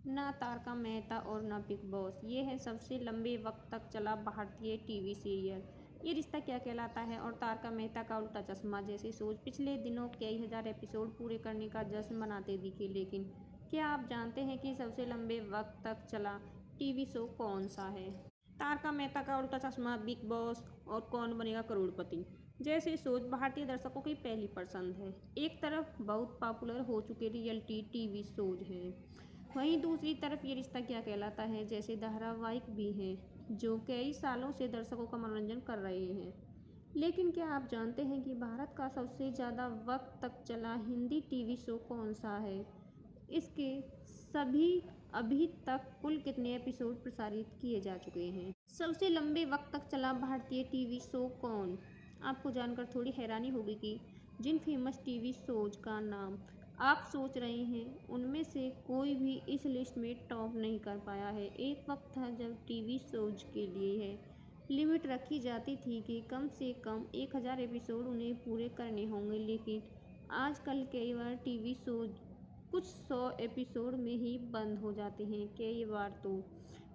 ना तारका मेहता और ना बिग बॉस। ये है सबसे लंबे वक्त तक चला भारतीय टीवी सीरियल ये रिश्ता क्या कहलाता है और तारका मेहता का उल्टा चश्मा जैसे शोज पिछले दिनों कई हजार एपिसोड पूरे करने का जश्न मनाते दिखे। लेकिन क्या आप जानते हैं कि सबसे लंबे वक्त तक चला टीवी शो कौन सा है? तारका मेहता का उल्टा चश्मा, बिग बॉस और कौन बनेगा करोड़पति जैसे शोज भारतीय दर्शकों की पहली पसंद है। एक तरफ बहुत पॉपुलर हो चुके रियलिटी टीवी शोज हैं, वहीं दूसरी तरफ ये रिश्ता क्या कहलाता है जैसे धारावाहिक भी हैं जो कई सालों से दर्शकों का मनोरंजन कर रहे हैं। लेकिन क्या आप जानते हैं कि भारत का सबसे ज़्यादा वक्त तक चला हिंदी टीवी शो कौन सा है? इसके सभी अभी तक कुल कितने एपिसोड प्रसारित किए जा चुके हैं? सबसे लंबे वक्त तक चला भारतीय टीवी शो कौन? आपको जानकर थोड़ी हैरानी होगी कि जिन फेमस टीवी शोज का नाम आप सोच रहे हैं उनमें से कोई भी इस लिस्ट में टॉप नहीं कर पाया है। एक वक्त था जब टीवी शोज के लिए है लिमिट रखी जाती थी कि कम से कम 1000 एपिसोड उन्हें पूरे करने होंगे, लेकिन आजकल कई बार टीवी शोज कुछ 100 एपिसोड में ही बंद हो जाते हैं। कई बार तो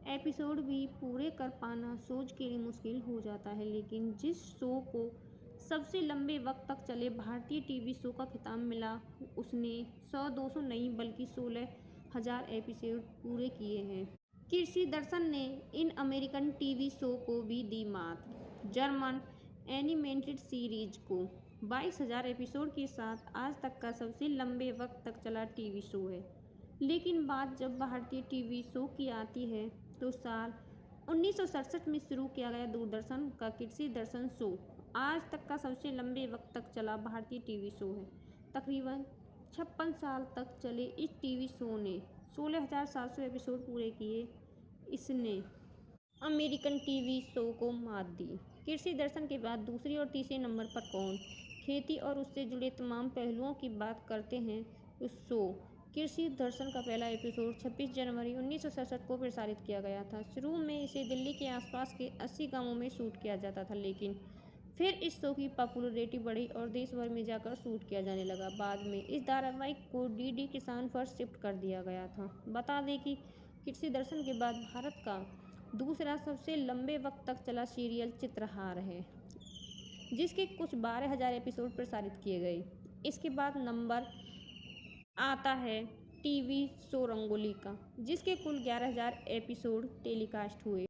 एपिसोड भी पूरे कर पाना शोज के लिए मुश्किल हो जाता है। लेकिन जिस शो को सबसे लंबे वक्त तक चले भारतीय टीवी शो का खिताब मिला उसने 100-200 नहीं बल्कि 16,000 एपिसोड पूरे किए हैं। कृषि दर्शन ने इन अमेरिकन टीवी शो को भी दी मात। जर्मन एनिमेटेड सीरीज को 22,000 एपिसोड के साथ आज तक का सबसे लंबे वक्त तक चला टीवी शो है। लेकिन बात जब भारतीय टीवी शो की आती है तो साल 1967 में शुरू किया गया दूरदर्शन का कृषि दर्शन शो आज तक का सबसे लंबे वक्त तक चला भारतीय टीवी शो है। तकरीबन 56 साल तक चले इस टीवी शो ने 16,700 एपिसोड पूरे किए। इसने अमेरिकन टीवी शो को मात दी। कृषि दर्शन के बाद दूसरी और तीसरे नंबर पर कौन खेती और उससे जुड़े तमाम पहलुओं की बात करते हैं उस शो कृषि दर्शन का पहला एपिसोड 26 जनवरी 1967 को प्रसारित किया गया था। शुरू में इसे दिल्ली के आसपास के 80 गांवों में शूट किया जाता था, लेकिन फिर इस शो की पॉपुलैरिटी बढ़ी और देश भर में जाकर शूट किया जाने लगा। बाद में इस धारावाहिक को डीडी किसान पर शिफ्ट कर दिया गया था। बता दें कि कृषि दर्शन के बाद भारत का दूसरा सबसे लंबे वक्त तक चला सीरियल चित्रहार है, जिसके कुछ 12,000 एपिसोड प्रसारित किए गए। इसके बाद नंबर आता है टीवी शो रंगोली का, जिसके कुल 11,000 एपिसोड टेलीकास्ट हुए।